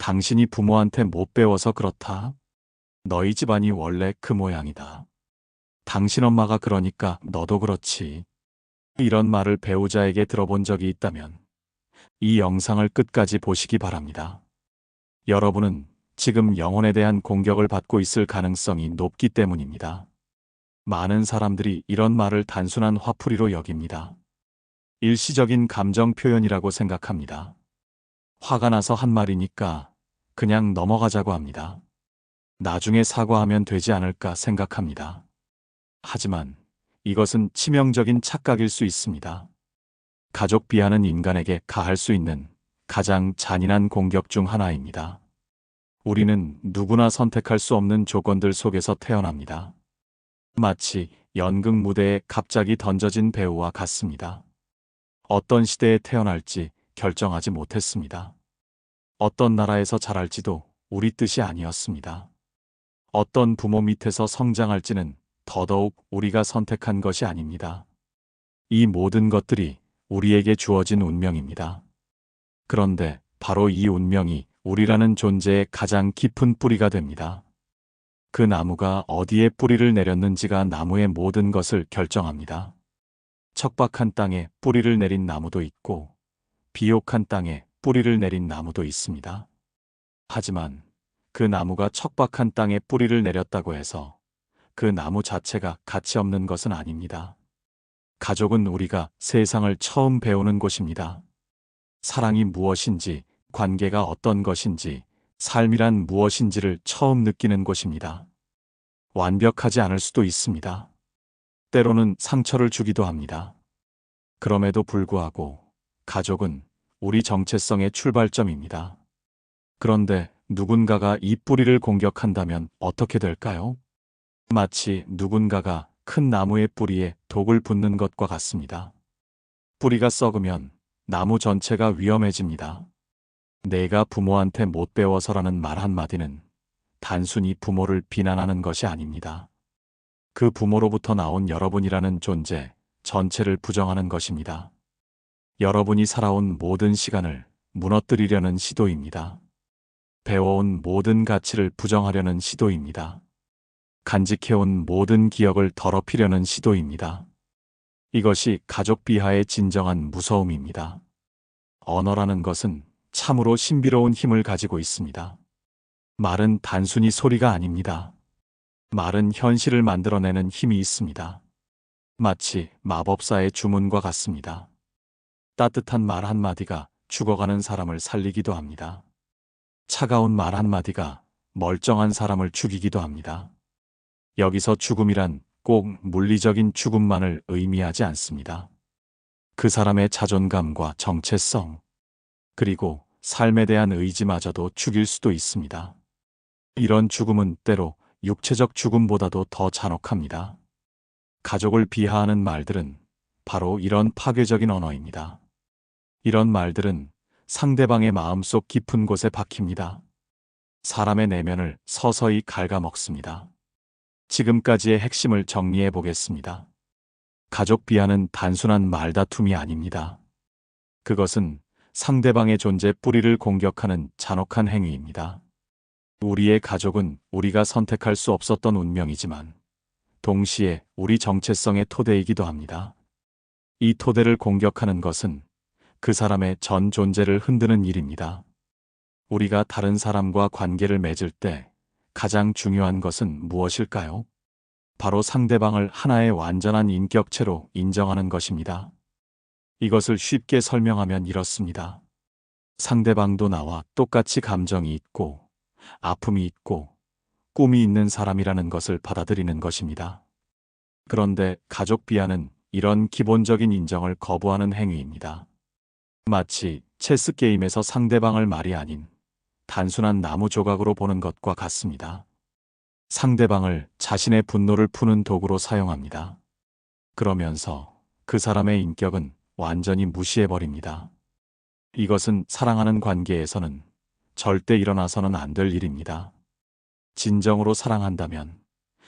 당신이 부모한테 못 배워서 그렇다. 너희 집안이 원래 그 모양이다. 당신 엄마가 그러니까 너도 그렇지. 이런 말을 배우자에게 들어본 적이 있다면 이 영상을 끝까지 보시기 바랍니다. 여러분은 지금 영혼에 대한 공격을 받고 있을 가능성이 높기 때문입니다. 많은 사람들이 이런 말을 단순한 화풀이로 여깁니다. 일시적인 감정 표현이라고 생각합니다. 화가 나서 한 말이니까 그냥 넘어가자고 합니다. 나중에 사과하면 되지 않을까 생각합니다. 하지만 이것은 치명적인 착각일 수 있습니다. 가족 비하는 인간에게 가할 수 있는 가장 잔인한 공격 중 하나입니다. 우리는 누구나 선택할 수 없는 조건들 속에서 태어납니다. 마치 연극 무대에 갑자기 던져진 배우와 같습니다. 어떤 시대에 태어날지 결정하지 못했습니다. 어떤 나라에서 자랄지도 우리 뜻이 아니었습니다. 어떤 부모 밑에서 성장할지는 더더욱 우리가 선택한 것이 아닙니다. 이 모든 것들이 우리에게 주어진 운명입니다. 그런데 바로 이 운명이 우리라는 존재의 가장 깊은 뿌리가 됩니다. 그 나무가 어디에 뿌리를 내렸는지가 나무의 모든 것을 결정합니다. 척박한 땅에 뿌리를 내린 나무도 있고 비옥한 땅에 뿌리를 내린 나무도 있습니다. 하지만 그 나무가 척박한 땅에 뿌리를 내렸다고 해서 그 나무 자체가 가치 없는 것은 아닙니다. 가족은 우리가 세상을 처음 배우는 곳입니다. 사랑이 무엇인지, 관계가 어떤 것인지, 삶이란 무엇인지를 처음 느끼는 곳입니다. 완벽하지 않을 수도 있습니다. 때로는 상처를 주기도 합니다. 그럼에도 불구하고 가족은 우리 정체성의 출발점입니다. 그런데 누군가가 이 뿌리를 공격한다면 어떻게 될까요? 마치 누군가가 큰 나무의 뿌리에 독을 붓는 것과 같습니다. 뿌리가 썩으면 나무 전체가 위험해집니다. 내가 부모한테 못 배워서라는 말 한마디는 단순히 부모를 비난하는 것이 아닙니다. 그 부모로부터 나온 여러분이라는 존재 전체를 부정하는 것입니다. 여러분이 살아온 모든 시간을 무너뜨리려는 시도입니다. 배워온 모든 가치를 부정하려는 시도입니다. 간직해온 모든 기억을 더럽히려는 시도입니다. 이것이 가족 비하의 진정한 무서움입니다. 언어라는 것은 참으로 신비로운 힘을 가지고 있습니다. 말은 단순히 소리가 아닙니다. 말은 현실을 만들어내는 힘이 있습니다. 마치 마법사의 주문과 같습니다. 따뜻한 말 한마디가 죽어가는 사람을 살리기도 합니다. 차가운 말 한마디가 멀쩡한 사람을 죽이기도 합니다. 여기서 죽음이란 꼭 물리적인 죽음만을 의미하지 않습니다. 그 사람의 자존감과 정체성, 그리고 삶에 대한 의지마저도 죽일 수도 있습니다. 이런 죽음은 때로 육체적 죽음보다도 더 잔혹합니다. 가족을 비하하는 말들은 바로 이런 파괴적인 언어입니다. 이런 말들은 상대방의 마음속 깊은 곳에 박힙니다. 사람의 내면을 서서히 갉아먹습니다. 지금까지의 핵심을 정리해 보겠습니다. 가족 비하는 단순한 말다툼이 아닙니다. 그것은 상대방의 존재 뿌리를 공격하는 잔혹한 행위입니다. 우리의 가족은 우리가 선택할 수 없었던 운명이지만 동시에 우리 정체성의 토대이기도 합니다. 이 토대를 공격하는 것은 그 사람의 전 존재를 흔드는 일입니다. 우리가 다른 사람과 관계를 맺을 때 가장 중요한 것은 무엇일까요? 바로 상대방을 하나의 완전한 인격체로 인정하는 것입니다. 이것을 쉽게 설명하면 이렇습니다. 상대방도 나와 똑같이 감정이 있고, 아픔이 있고, 꿈이 있는 사람이라는 것을 받아들이는 것입니다. 그런데 가족 비하는 이런 기본적인 인정을 거부하는 행위입니다. 마치 체스 게임에서 상대방을 말이 아닌 단순한 나무 조각으로 보는 것과 같습니다. 상대방을 자신의 분노를 푸는 도구로 사용합니다. 그러면서 그 사람의 인격은 완전히 무시해버립니다. 이것은 사랑하는 관계에서는 절대 일어나서는 안 될 일입니다. 진정으로 사랑한다면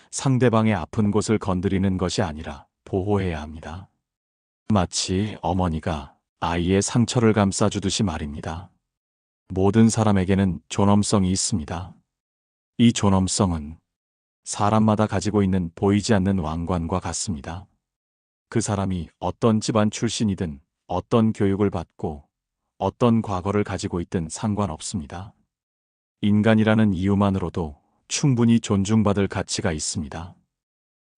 상대방의 아픈 곳을 건드리는 것이 아니라 보호해야 합니다. 마치 어머니가 아이의 상처를 감싸주듯이 말입니다. 모든 사람에게는 존엄성이 있습니다. 이 존엄성은 사람마다 가지고 있는 보이지 않는 왕관과 같습니다. 그 사람이 어떤 집안 출신이든 어떤 교육을 받고 어떤 과거를 가지고 있든 상관없습니다. 인간이라는 이유만으로도 충분히 존중받을 가치가 있습니다.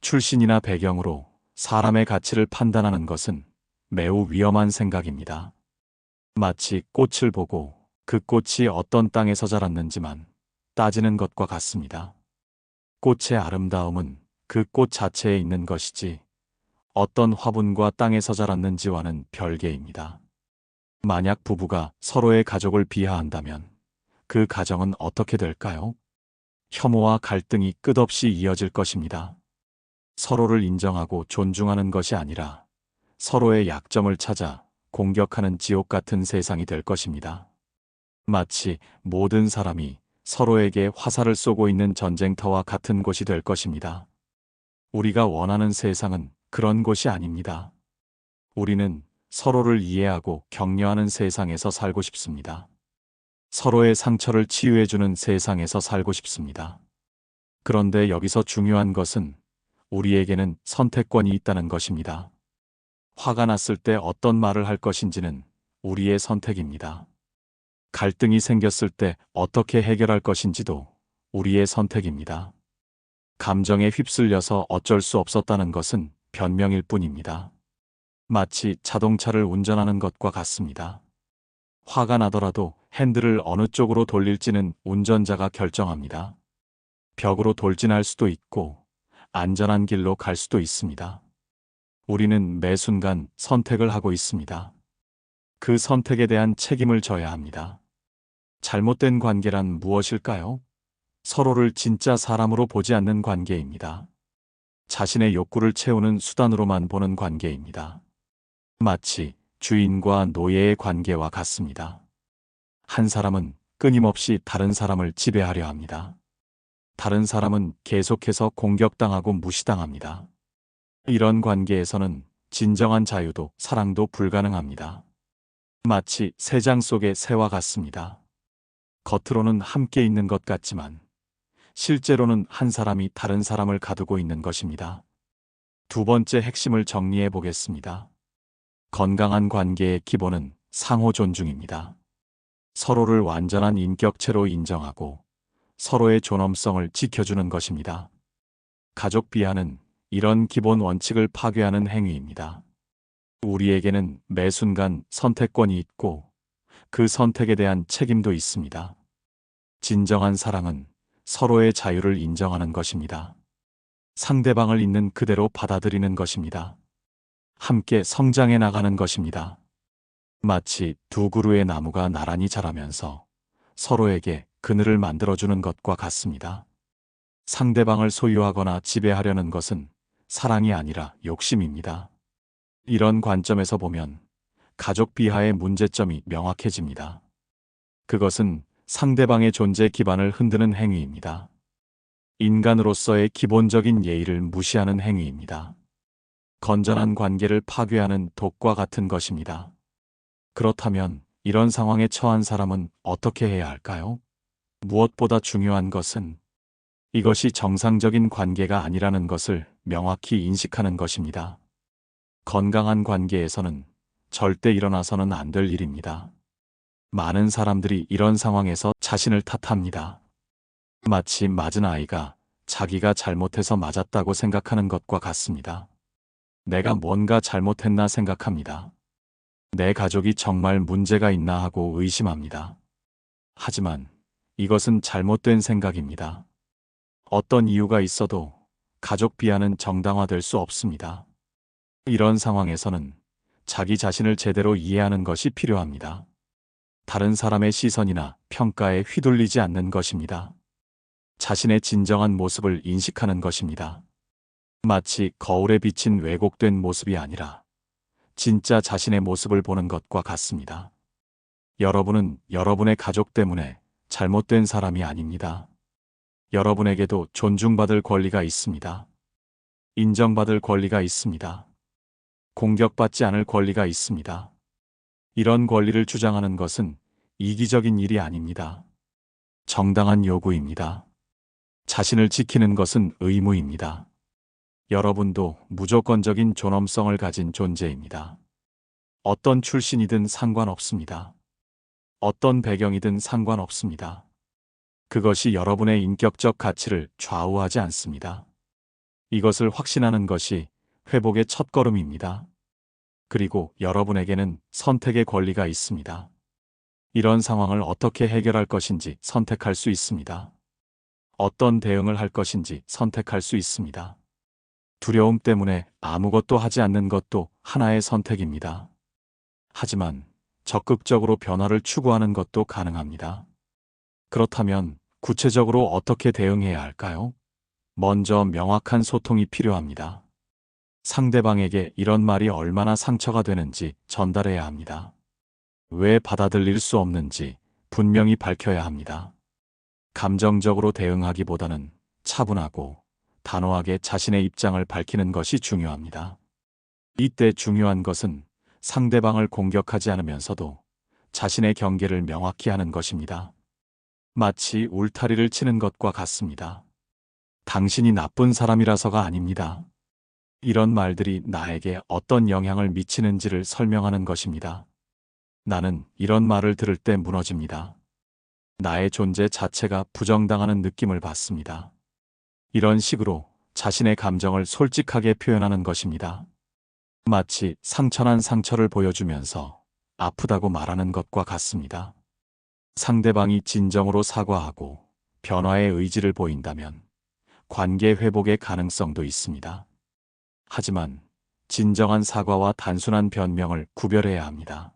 출신이나 배경으로 사람의 가치를 판단하는 것은 매우 위험한 생각입니다. 마치 꽃을 보고 그 꽃이 어떤 땅에서 자랐는지만 따지는 것과 같습니다. 꽃의 아름다움은 그 꽃 자체에 있는 것이지 어떤 화분과 땅에서 자랐는지와는 별개입니다. 만약 부부가 서로의 가족을 비하한다면 그 가정은 어떻게 될까요? 혐오와 갈등이 끝없이 이어질 것입니다. 서로를 인정하고 존중하는 것이 아니라 서로의 약점을 찾아 공격하는 지옥 같은 세상이 될 것입니다. 마치 모든 사람이 서로에게 화살을 쏘고 있는 전쟁터와 같은 곳이 될 것입니다. 우리가 원하는 세상은 그런 곳이 아닙니다. 우리는 서로를 이해하고 격려하는 세상에서 살고 싶습니다. 서로의 상처를 치유해주는 세상에서 살고 싶습니다. 그런데 여기서 중요한 것은 우리에게는 선택권이 있다는 것입니다. 화가 났을 때 어떤 말을 할 것인지는 우리의 선택입니다. 갈등이 생겼을 때 어떻게 해결할 것인지도 우리의 선택입니다. 감정에 휩쓸려서 어쩔 수 없었다는 것은 변명일 뿐입니다. 마치 자동차를 운전하는 것과 같습니다. 화가 나더라도 핸들을 어느 쪽으로 돌릴지는 운전자가 결정합니다. 벽으로 돌진할 수도 있고 안전한 길로 갈 수도 있습니다. 우리는 매 순간 선택을 하고 있습니다. 그 선택에 대한 책임을 져야 합니다. 잘못된 관계란 무엇일까요? 서로를 진짜 사람으로 보지 않는 관계입니다. 자신의 욕구를 채우는 수단으로만 보는 관계입니다. 마치 주인과 노예의 관계와 같습니다. 한 사람은 끊임없이 다른 사람을 지배하려 합니다. 다른 사람은 계속해서 공격당하고 무시당합니다. 이런 관계에서는 진정한 자유도 사랑도 불가능합니다. 마치 새 장 속의 새와 같습니다. 겉으로는 함께 있는 것 같지만 실제로는 한 사람이 다른 사람을 가두고 있는 것입니다. 두 번째 핵심을 정리해 보겠습니다. 건강한 관계의 기본은 상호 존중입니다. 서로를 완전한 인격체로 인정하고 서로의 존엄성을 지켜주는 것입니다. 가족 비하는 이런 기본 원칙을 파괴하는 행위입니다. 우리에게는 매 순간 선택권이 있고 그 선택에 대한 책임도 있습니다. 진정한 사랑은 서로의 자유를 인정하는 것입니다. 상대방을 있는 그대로 받아들이는 것입니다. 함께 성장해 나가는 것입니다. 마치 두 그루의 나무가 나란히 자라면서 서로에게 그늘을 만들어주는 것과 같습니다. 상대방을 소유하거나 지배하려는 것은 사랑이 아니라 욕심입니다. 이런 관점에서 보면 가족 비하의 문제점이 명확해집니다. 그것은 상대방의 존재 기반을 흔드는 행위입니다. 인간으로서의 기본적인 예의를 무시하는 행위입니다. 건전한 관계를 파괴하는 독과 같은 것입니다. 그렇다면 이런 상황에 처한 사람은 어떻게 해야 할까요? 무엇보다 중요한 것은 이것이 정상적인 관계가 아니라는 것을 명확히 인식하는 것입니다. 건강한 관계에서는 절대 일어나서는 안 될 일입니다. 많은 사람들이 이런 상황에서 자신을 탓합니다. 마치 맞은 아이가 자기가 잘못해서 맞았다고 생각하는 것과 같습니다. 내가 뭔가 잘못했나 생각합니다. 내 가족이 정말 문제가 있나 하고 의심합니다. 하지만 이것은 잘못된 생각입니다. 어떤 이유가 있어도 가족 비하는 정당화될 수 없습니다. 이런 상황에서는 자기 자신을 제대로 이해하는 것이 필요합니다. 다른 사람의 시선이나 평가에 휘둘리지 않는 것입니다. 자신의 진정한 모습을 인식하는 것입니다. 마치 거울에 비친 왜곡된 모습이 아니라 진짜 자신의 모습을 보는 것과 같습니다. 여러분은 여러분의 가족 때문에 잘못된 사람이 아닙니다. 여러분에게도 존중받을 권리가 있습니다. 인정받을 권리가 있습니다. 공격받지 않을 권리가 있습니다. 이런 권리를 주장하는 것은 이기적인 일이 아닙니다. 정당한 요구입니다. 자신을 지키는 것은 의무입니다. 여러분도 무조건적인 존엄성을 가진 존재입니다. 어떤 출신이든 상관없습니다. 어떤 배경이든 상관없습니다. 그것이 여러분의 인격적 가치를 좌우하지 않습니다. 이것을 확신하는 것이 회복의 첫걸음입니다. 그리고 여러분에게는 선택의 권리가 있습니다. 이런 상황을 어떻게 해결할 것인지 선택할 수 있습니다. 어떤 대응을 할 것인지 선택할 수 있습니다. 두려움 때문에 아무것도 하지 않는 것도 하나의 선택입니다. 하지만 적극적으로 변화를 추구하는 것도 가능합니다. 그렇다면 구체적으로 어떻게 대응해야 할까요? 먼저 명확한 소통이 필요합니다. 상대방에게 이런 말이 얼마나 상처가 되는지 전달해야 합니다. 왜 받아들일 수 없는지 분명히 밝혀야 합니다. 감정적으로 대응하기보다는 차분하고 단호하게 자신의 입장을 밝히는 것이 중요합니다. 이때 중요한 것은 상대방을 공격하지 않으면서도 자신의 경계를 명확히 하는 것입니다. 마치 울타리를 치는 것과 같습니다. 당신이 나쁜 사람이라서가 아닙니다. 이런 말들이 나에게 어떤 영향을 미치는지를 설명하는 것입니다. 나는 이런 말을 들을 때 무너집니다. 나의 존재 자체가 부정당하는 느낌을 받습니다. 이런 식으로 자신의 감정을 솔직하게 표현하는 것입니다. 마치 상처난 상처를 보여주면서 아프다고 말하는 것과 같습니다. 상대방이 진정으로 사과하고 변화의 의지를 보인다면 관계 회복의 가능성도 있습니다. 하지만 진정한 사과와 단순한 변명을 구별해야 합니다.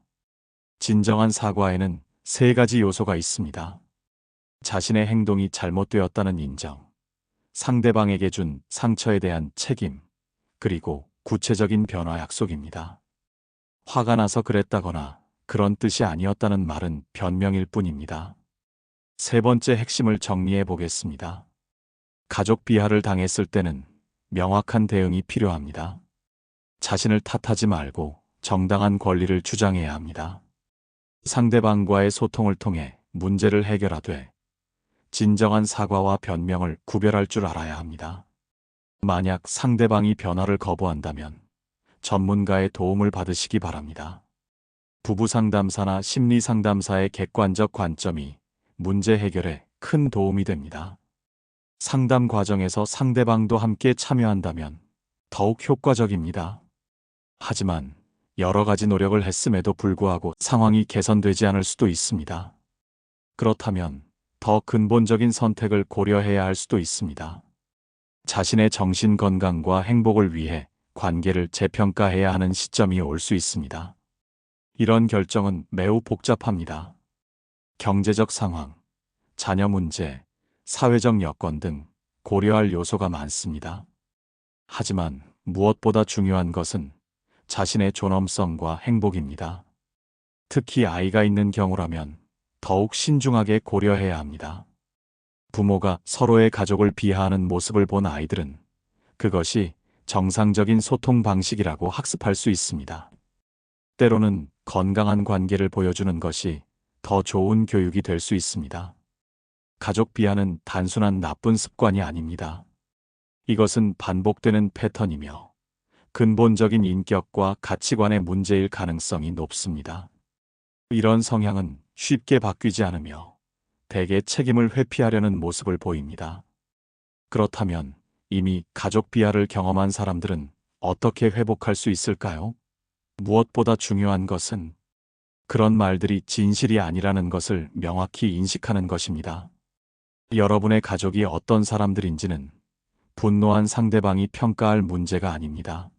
진정한 사과에는 세 가지 요소가 있습니다. 자신의 행동이 잘못되었다는 인정, 상대방에게 준 상처에 대한 책임, 그리고 구체적인 변화 약속입니다. 화가 나서 그랬다거나 그런 뜻이 아니었다는 말은 변명일 뿐입니다. 세 번째 핵심을 정리해 보겠습니다. 가족 비하를 당했을 때는 명확한 대응이 필요합니다. 자신을 탓하지 말고 정당한 권리를 주장해야 합니다. 상대방과의 소통을 통해 문제를 해결하되 진정한 사과와 변명을 구별할 줄 알아야 합니다. 만약 상대방이 변화를 거부한다면 전문가의 도움을 받으시기 바랍니다. 부부 상담사나 심리 상담사의 객관적 관점이 문제 해결에 큰 도움이 됩니다. 상담 과정에서 상대방도 함께 참여한다면 더욱 효과적입니다. 하지만 여러 가지 노력을 했음에도 불구하고 상황이 개선되지 않을 수도 있습니다. 그렇다면 더 근본적인 선택을 고려해야 할 수도 있습니다. 자신의 정신 건강과 행복을 위해 관계를 재평가해야 하는 시점이 올 수 있습니다. 이런 결정은 매우 복잡합니다. 경제적 상황, 자녀 문제, 사회적 여건 등 고려할 요소가 많습니다. 하지만 무엇보다 중요한 것은 자신의 존엄성과 행복입니다. 특히 아이가 있는 경우라면 더욱 신중하게 고려해야 합니다. 부모가 서로의 가족을 비하하는 모습을 본 아이들은 그것이 정상적인 소통 방식이라고 학습할 수 있습니다. 때로는 건강한 관계를 보여주는 것이 더 좋은 교육이 될 수 있습니다. 가족 비하는 단순한 나쁜 습관이 아닙니다. 이것은 반복되는 패턴이며 근본적인 인격과 가치관의 문제일 가능성이 높습니다. 이런 성향은 쉽게 바뀌지 않으며 대개 책임을 회피하려는 모습을 보입니다. 그렇다면 이미 가족 비하를 경험한 사람들은 어떻게 회복할 수 있을까요? 무엇보다 중요한 것은 그런 말들이 진실이 아니라는 것을 명확히 인식하는 것입니다. 여러분의 가족이 어떤 사람들인지는 분노한 상대방이 평가할 문제가 아닙니다.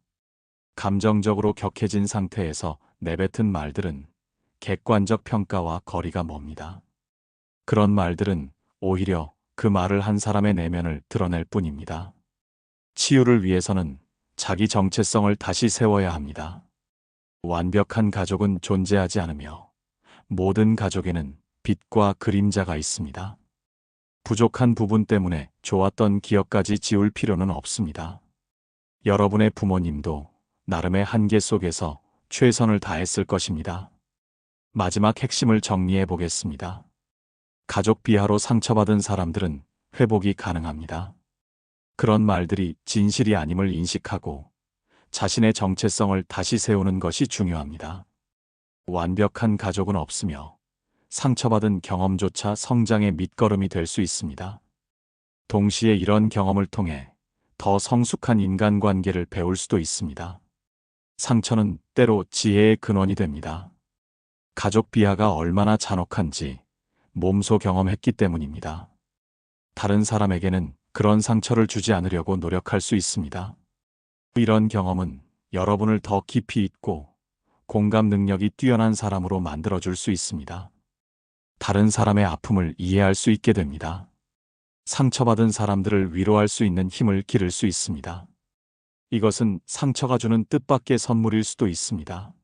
감정적으로 격해진 상태에서 내뱉은 말들은 객관적 평가와 거리가 멉니다. 그런 말들은 오히려 그 말을 한 사람의 내면을 드러낼 뿐입니다. 치유를 위해서는 자기 정체성을 다시 세워야 합니다. 완벽한 가족은 존재하지 않으며 모든 가족에는 빛과 그림자가 있습니다. 부족한 부분 때문에 좋았던 기억까지 지울 필요는 없습니다. 여러분의 부모님도 나름의 한계 속에서 최선을 다했을 것입니다. 마지막 핵심을 정리해 보겠습니다. 가족 비하로 상처받은 사람들은 회복이 가능합니다. 그런 말들이 진실이 아님을 인식하고 자신의 정체성을 다시 세우는 것이 중요합니다. 완벽한 가족은 없으며 상처받은 경험조차 성장의 밑거름이 될 수 있습니다. 동시에 이런 경험을 통해 더 성숙한 인간관계를 배울 수도 있습니다. 상처는 때로 지혜의 근원이 됩니다. 가족 비하가 얼마나 잔혹한지 몸소 경험했기 때문입니다. 다른 사람에게는 그런 상처를 주지 않으려고 노력할 수 있습니다. 이런 경험은 여러분을 더 깊이 있고 공감 능력이 뛰어난 사람으로 만들어줄 수 있습니다. 다른 사람의 아픔을 이해할 수 있게 됩니다. 상처받은 사람들을 위로할 수 있는 힘을 기를 수 있습니다. 이것은 상처가 주는 뜻밖의 선물일 수도 있습니다.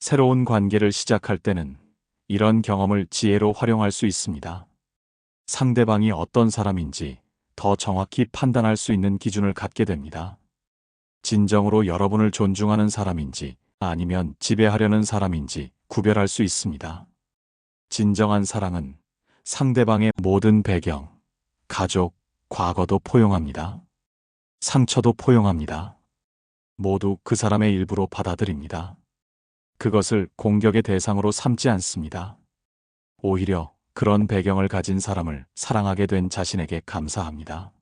새로운 관계를 시작할 때는 이런 경험을 지혜로 활용할 수 있습니다. 상대방이 어떤 사람인지 더 정확히 판단할 수 있는 기준을 갖게 됩니다. 진정으로 여러분을 존중하는 사람인지 아니면 지배하려는 사람인지 구별할 수 있습니다. 진정한 사랑은 상대방의 모든 배경, 가족, 과거도 포용합니다. 상처도 포용합니다. 모두 그 사람의 일부로 받아들입니다. 그것을 공격의 대상으로 삼지 않습니다. 오히려 그런 배경을 가진 사람을 사랑하게 된 자신에게 감사합니다.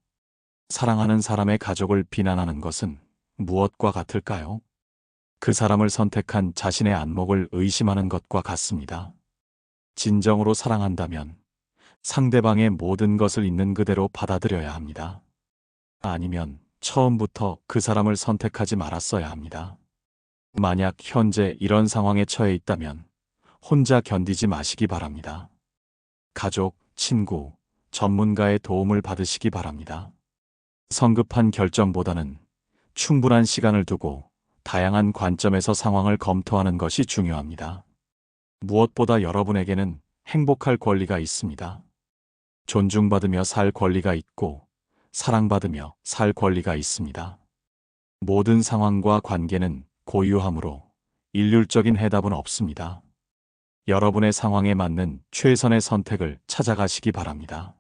사랑하는 사람의 가족을 비난하는 것은 무엇과 같을까요? 그 사람을 선택한 자신의 안목을 의심하는 것과 같습니다. 진정으로 사랑한다면 상대방의 모든 것을 있는 그대로 받아들여야 합니다. 아니면 처음부터 그 사람을 선택하지 말았어야 합니다. 만약 현재 이런 상황에 처해 있다면 혼자 견디지 마시기 바랍니다. 가족, 친구, 전문가의 도움을 받으시기 바랍니다. 성급한 결정보다는 충분한 시간을 두고 다양한 관점에서 상황을 검토하는 것이 중요합니다. 무엇보다 여러분에게는 행복할 권리가 있습니다. 존중받으며 살 권리가 있고 사랑받으며 살 권리가 있습니다. 모든 상황과 관계는 고유하므로 일률적인 해답은 없습니다. 여러분의 상황에 맞는 최선의 선택을 찾아가시기 바랍니다.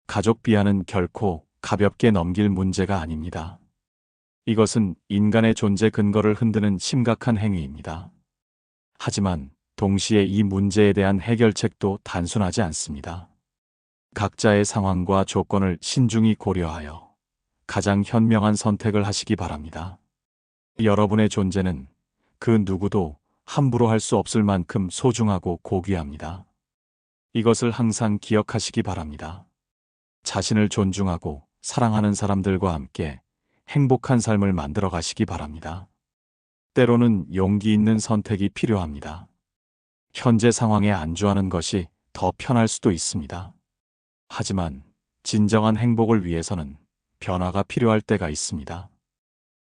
가족 비하는 결코 가볍게 넘길 문제가 아닙니다. 이것은 인간의 존재 근거를 흔드는 심각한 행위입니다. 하지만 동시에 이 문제에 대한 해결책도 단순하지 않습니다. 각자의 상황과 조건을 신중히 고려하여 가장 현명한 선택을 하시기 바랍니다. 여러분의 존재는 그 누구도 함부로 할 수 없을 만큼 소중하고 고귀합니다. 이것을 항상 기억하시기 바랍니다. 자신을 존중하고 사랑하는 사람들과 함께 행복한 삶을 만들어 가시기 바랍니다. 때로는 용기 있는 선택이 필요합니다. 현재 상황에 안주하는 것이 더 편할 수도 있습니다. 하지만 진정한 행복을 위해서는 변화가 필요할 때가 있습니다.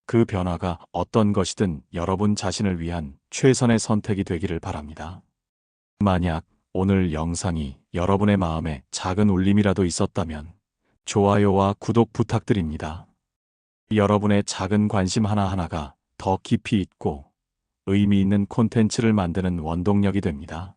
그 변화가 어떤 것이든 여러분 자신을 위한 최선의 선택이 되기를 바랍니다. 만약 오늘 영상이 여러분의 마음에 작은 울림이라도 있었다면 좋아요와 구독 부탁드립니다. 여러분의 작은 관심 하나하나가 더 깊이 있고 의미 있는 콘텐츠를 만드는 원동력이 됩니다.